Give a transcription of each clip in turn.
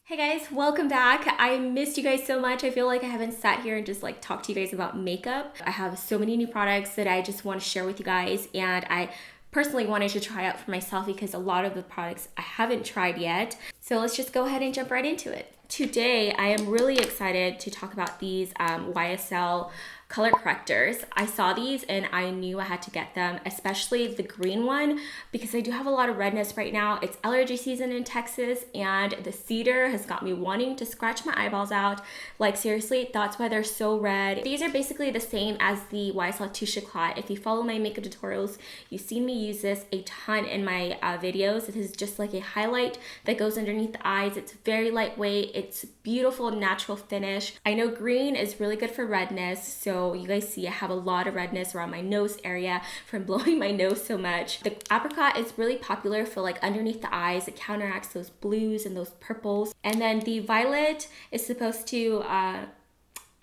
Hey guys, welcome back. I missed you guys so much. I feel like I haven't sat here and just like talked to you guys about makeup. I have so many new products that I just want to share with you guys, and I personally wanted to try out for myself because a lot of the products I haven't tried yet. So let's just go ahead and jump right into it. Today, I am really excited to talk about these YSL color correctors. I saw these and I knew I had to get them, especially the green one because I do have a lot of redness right now. It's allergy season in Texas and the cedar has got me wanting to scratch my eyeballs out. Like seriously, that's why they're so red. These are basically the same as the YSL Touche Éclat. If you follow my makeup tutorials, you've seen me use this a ton in my videos. It is just like a highlight that goes underneath the eyes. It's very lightweight. It's beautiful, natural finish. I know green is really good for redness, so you guys see I have a lot of redness around my nose area from blowing my nose so much. The apricot is really popular for like underneath the eyes. It counteracts those blues and those purples. And then the violet is supposed to,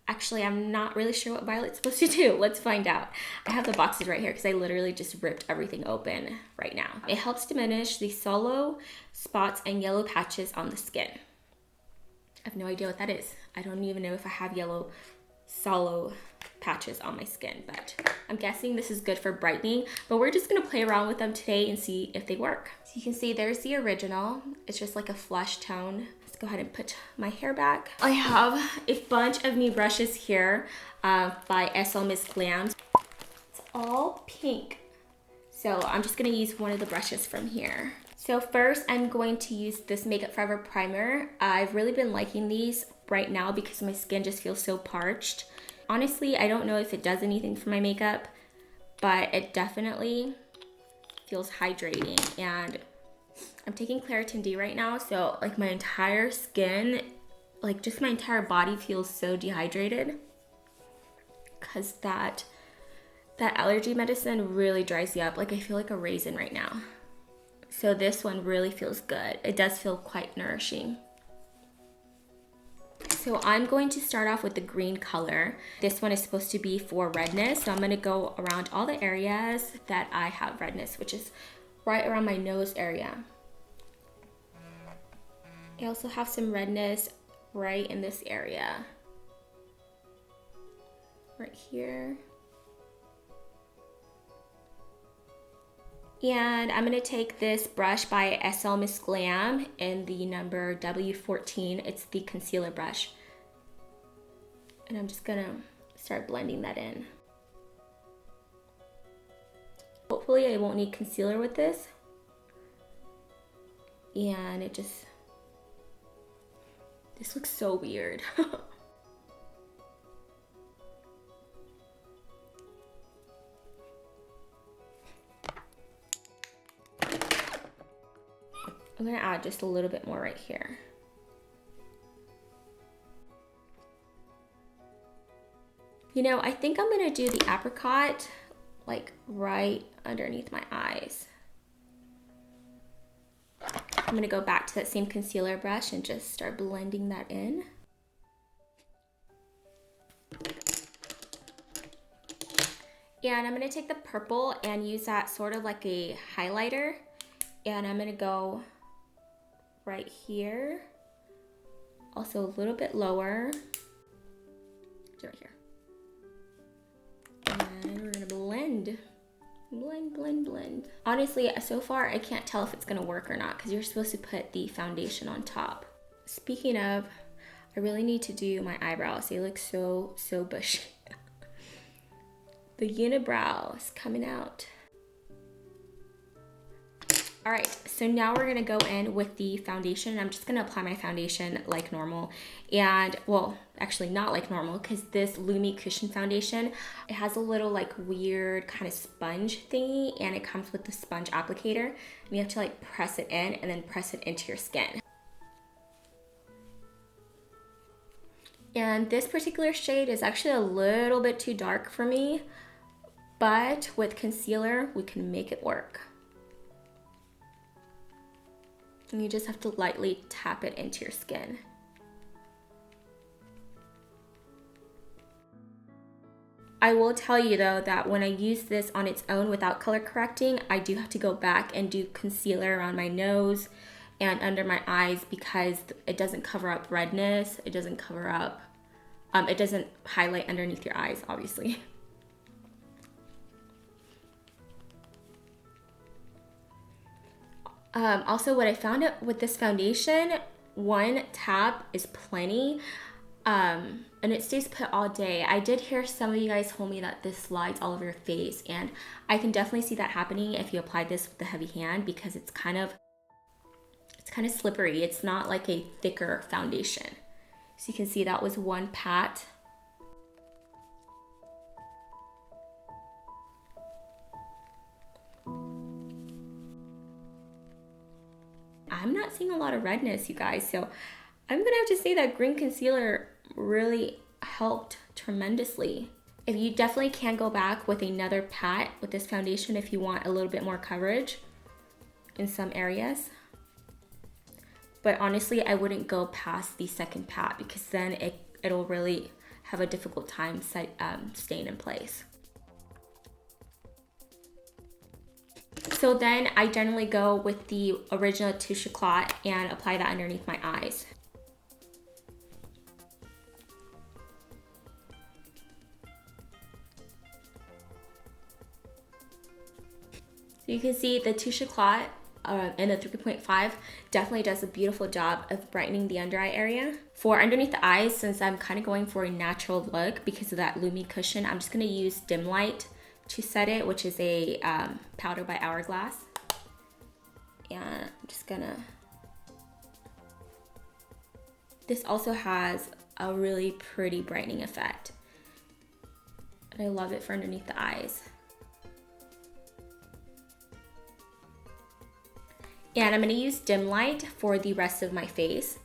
actually I'm not really sure what violet's supposed to do. Let's find out. I have the boxes right here because I literally just ripped everything open right now. It helps diminish the sallow spots and yellow patches on the skin. I have no idea what that is. I don't even know if I have yellow sallow patches on my skin, but I'm guessing this is good for brightening, but we're just gonna play around with them today and see if they work. So you can see there's the original. It's just like a flesh tone. Let's go ahead and put my hair back. I have a bunch of new brushes here by SL Miss Glam. It's all pink. So I'm just gonna use one of the brushes from here. So first I'm going to use this Makeup Forever primer. I've really been liking these right now because my skin just feels so parched. Honestly, I don't know if it does anything for my makeup, but it definitely feels hydrating. And I'm taking Claritin D right now, so like my entire skin, like just my entire body feels so dehydrated because that allergy medicine really dries you up. Like I feel like a raisin right now. So this one really feels good. It does feel quite nourishing. So I'm going to start off with the green color. This one is supposed to be for redness. So I'm gonna go around all the areas that I have redness, which is right around my nose area. I also have some redness right in this area. Right here. And I'm gonna take this brush by SL Miss Glam in the number W14. It's the concealer brush. And I'm just gonna start blending that in. Hopefully I won't need concealer with this. And this looks so weird. I'm gonna add just a little bit more right here. You know, I think I'm gonna do the apricot like right underneath my eyes. I'm gonna go back to that same concealer brush and just start blending that in. And I'm gonna take the purple and use that sort of like a highlighter. And I'm gonna go right here, also a little bit lower, right here. And we're gonna blend. Honestly, so far I can't tell if it's gonna work or not because you're supposed to put the foundation on top. Speaking of, I really need to do my eyebrows. They look so bushy. The unibrow is coming out. All right, so now we're gonna go in with the foundation. I'm just gonna apply my foundation like normal. And well, actually not like normal because this Lumi Cushion Foundation, it has a little like weird kind of sponge thingy and it comes with the sponge applicator. And you have to like press it in and then press it into your skin. And this particular shade is actually a little bit too dark for me, but with concealer, we can make it work. And you just have to lightly tap it into your skin. I will tell you though that when I use this on its own without color correcting, I do have to go back and do concealer around my nose and under my eyes because it doesn't cover up redness. It doesn't cover up, it doesn't highlight underneath your eyes, obviously. Also, what I found out with this foundation, one tap is plenty, and it stays put all day. I did hear some of you guys told me that this slides all over your face, and I can definitely see that happening if you apply this with a heavy hand because it's kind of slippery. It's not like a thicker foundation. So you can see that was one pat. I'm not seeing a lot of redness, you guys, so I'm gonna have to say that green concealer really helped tremendously. If you definitely can go back with another pat with this foundation if you want a little bit more coverage in some areas. But honestly, I wouldn't go past the second pat because then it'll really have a difficult time staying in place. So then I generally go with the original Touche Éclat and apply that underneath my eyes. So you can see the Touche Éclat in the 3.5 definitely does a beautiful job of brightening the under eye area. For underneath the eyes, since I'm kind of going for a natural look because of that Lumi cushion, I'm just going to use Dim Light to set it, which is a powder by Hourglass. And I'm just gonna... This also has a really pretty brightening effect. And I love it for underneath the eyes. And I'm gonna use Dim Light for the rest of my face.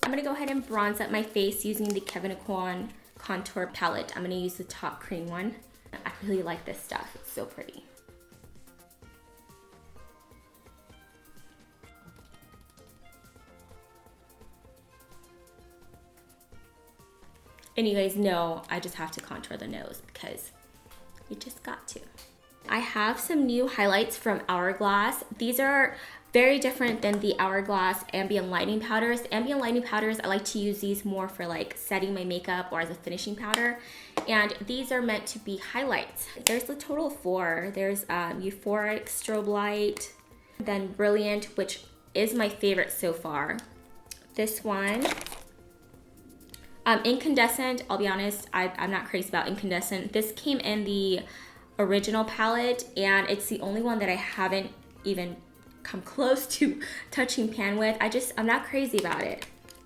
I'm gonna go ahead and bronze up my face using the Kevyn Aucoin contour palette. I'm gonna use the top cream one. I really like this stuff, it's so pretty. And you guys know I just have to contour the nose because you just got to. I have some new highlights from Hourglass. These are very different than the Hourglass ambient lighting powders. The ambient lighting powders, I like to use these more for like setting my makeup or as a finishing powder. And these are meant to be highlights. There's a total of 4. There's Euphoric, Strobe Light, then Brilliant, which is my favorite so far. This one. Incandescent, I'll be honest, I'm not crazy about incandescent. This came in the original palette and it's the only one that I haven't even come close to touching pan with. I'm not crazy about it.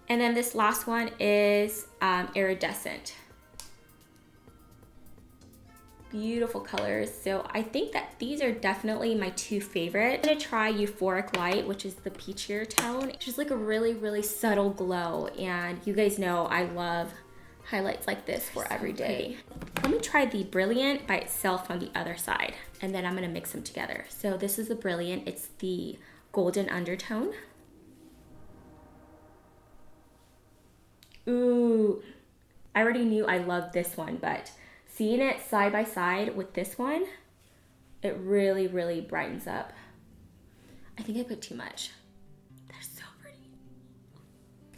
And then this last one is iridescent. Beautiful colors. So I think that these are definitely my 2 favorite. I'm gonna try Euphoric Light, which is the peachier tone. It's just like a really, really subtle glow. And you guys know I love highlights like this for every day. Let me try the Brilliant by itself on the other side, and then I'm gonna mix them together. So this is the Brilliant. It's the golden undertone. Ooh, I already knew I loved this one, but seeing it side by side with this one, it really, really brightens up. I think I put too much. They're so pretty.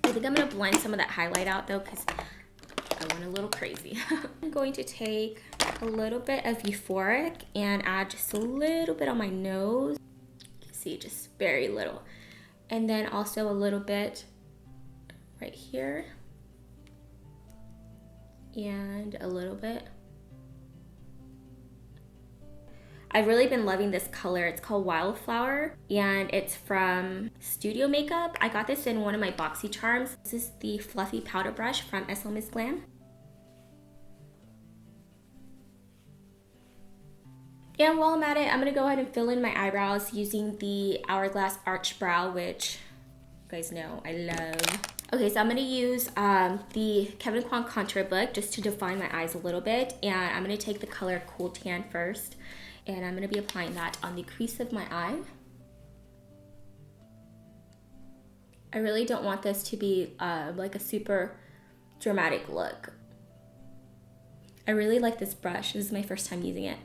I think I'm gonna blend some of that highlight out though, because I went a little crazy. I'm going to take a little bit of Euphoric and add just a little bit on my nose. You can see just very little. And then also a little bit right here. And a little bit. I've really been loving this color. It's called Wildflower and it's from Studio Makeup. I got this in one of my boxy charms. This is the fluffy powder brush from SL Miss Glam. And while I'm at it, I'm gonna go ahead and fill in my eyebrows using the Hourglass Arch Brow, which you guys know I love. Okay, so I'm gonna use the Kevyn Aucoin contour book just to define my eyes a little bit. And I'm gonna take the color Cool Tan first. And I'm gonna be applying that on the crease of my eye. I really don't want this to be like a super dramatic look. I really like this brush. This is my first time using it.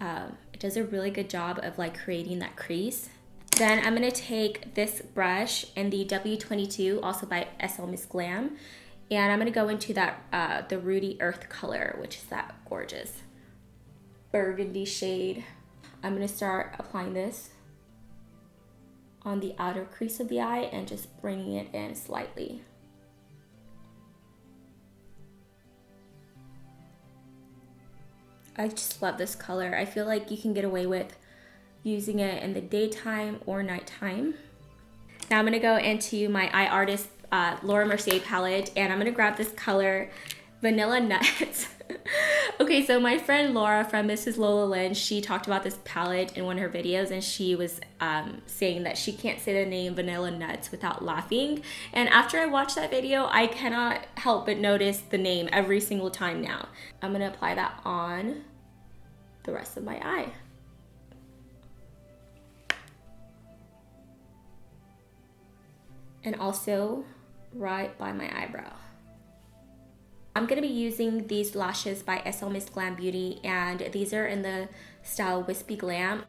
It does a really good job of like creating that crease. Then I'm gonna take this brush and the W22, also by SL Miss Glam, and I'm gonna go into that the Rudy Earth color, which is that gorgeous burgundy shade. I'm gonna start applying this on the outer crease of the eye and just bringing it in slightly. I just love this color. I feel like you can get away with using it in the daytime or nighttime. Now I'm gonna go into my Eye Artist Laura Mercier palette, and I'm gonna grab this color, Vanilla Nuts. Okay, so my friend Laura from Mrs. Lola Lynn, she talked about this palette in one of her videos, and she was saying that she can't say the name Vanilla Nuts without laughing. And after I watched that video, I cannot help but notice the name every single time now. I'm gonna apply that on the rest of my eye. And also right by my eyebrow. I'm gonna be using these lashes by SL Miss Glam Beauty, and these are in the style Wispy Glam.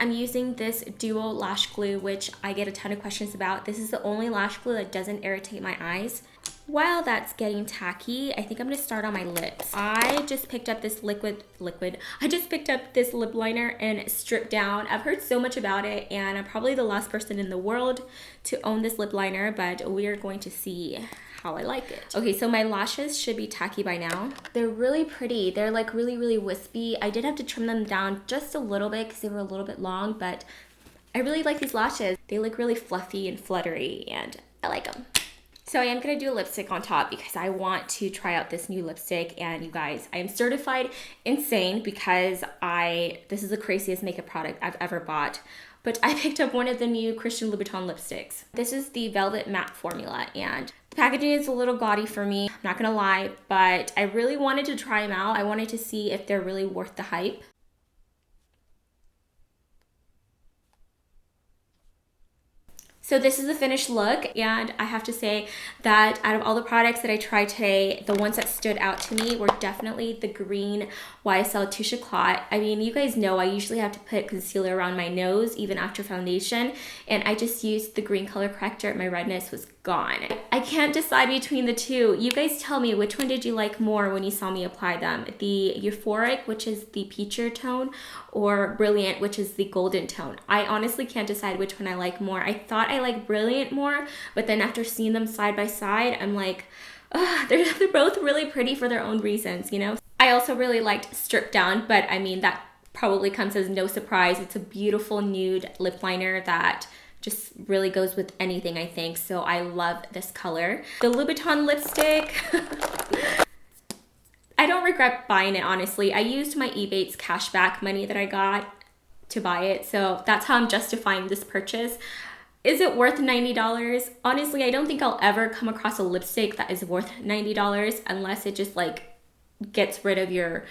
I'm using this duo lash glue, which I get a ton of questions about. This is the only lash glue that doesn't irritate my eyes. While that's getting tacky, I think I'm gonna start on my lips. I just picked up this I just picked up this lip liner and stripped down. I've heard so much about it, and I'm probably the last person in the world to own this lip liner, but we're going to see how I like it. Okay, so my lashes should be tacky by now. They're really pretty. They're like really wispy. I did have to trim them down just a little bit because they were a little bit long, but I really like these lashes. They look really fluffy and fluttery, and I like them. So I am gonna do a lipstick on top because I want to try out this new lipstick, and you guys, I am certified insane because this is the craziest makeup product I've ever bought. But I picked up one of the new Christian Louboutin lipsticks. This is the Velvet Matte formula, and the packaging is a little gaudy for me, I'm not gonna lie, but I really wanted to try them out. I wanted to see if they're really worth the hype. So this is the finished look, and I have to say that out of all the products that I tried today, the ones that stood out to me were definitely the green YSL Touche Éclat. I mean, you guys know I usually have to put concealer around my nose even after foundation, and I just used the green color corrector. My redness was gone. I can't decide between the two. You guys tell me, which one did you like more when you saw me apply them? The Euphoric, which is the peacher tone, or Brilliant, which is the golden tone? I honestly can't decide which one I like more. I thought I liked Brilliant more, but then after seeing them side by side, I'm like, they're both really pretty for their own reasons, you know? I also really liked Stripped Down, but I mean, that probably comes as no surprise. It's a beautiful nude lip liner that just really goes with anything, I think. So I love this color. The Louboutin lipstick, I don't regret buying it, honestly. I used my Ebates cashback money that I got to buy it, so that's how I'm justifying this purchase. Is it worth $90? Honestly, I don't think I'll ever come across a lipstick that is worth $90 unless it just like gets rid of your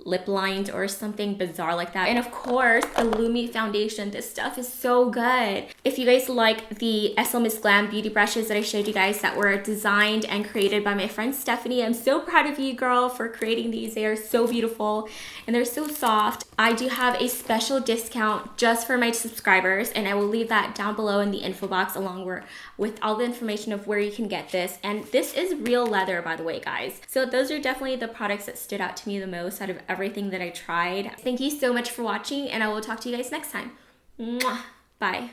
lip lines or something bizarre like that. And of course, the Lumi foundation. This stuff is so good. If you guys like the SL Miss Glam beauty brushes that I showed you guys that were designed and created by my friend Stephanie, I'm so proud of you, girl, for creating these. They are so beautiful and they're so soft. I do have a special discount just for my subscribers, and I will leave that down below in the info box along with all the information of where you can get this. And this is real leather, by the way, guys. So those are definitely the products that stood out to me the most out of everything that I tried. Thank you so much for watching, and I will talk to you guys next time. Mwah. Bye.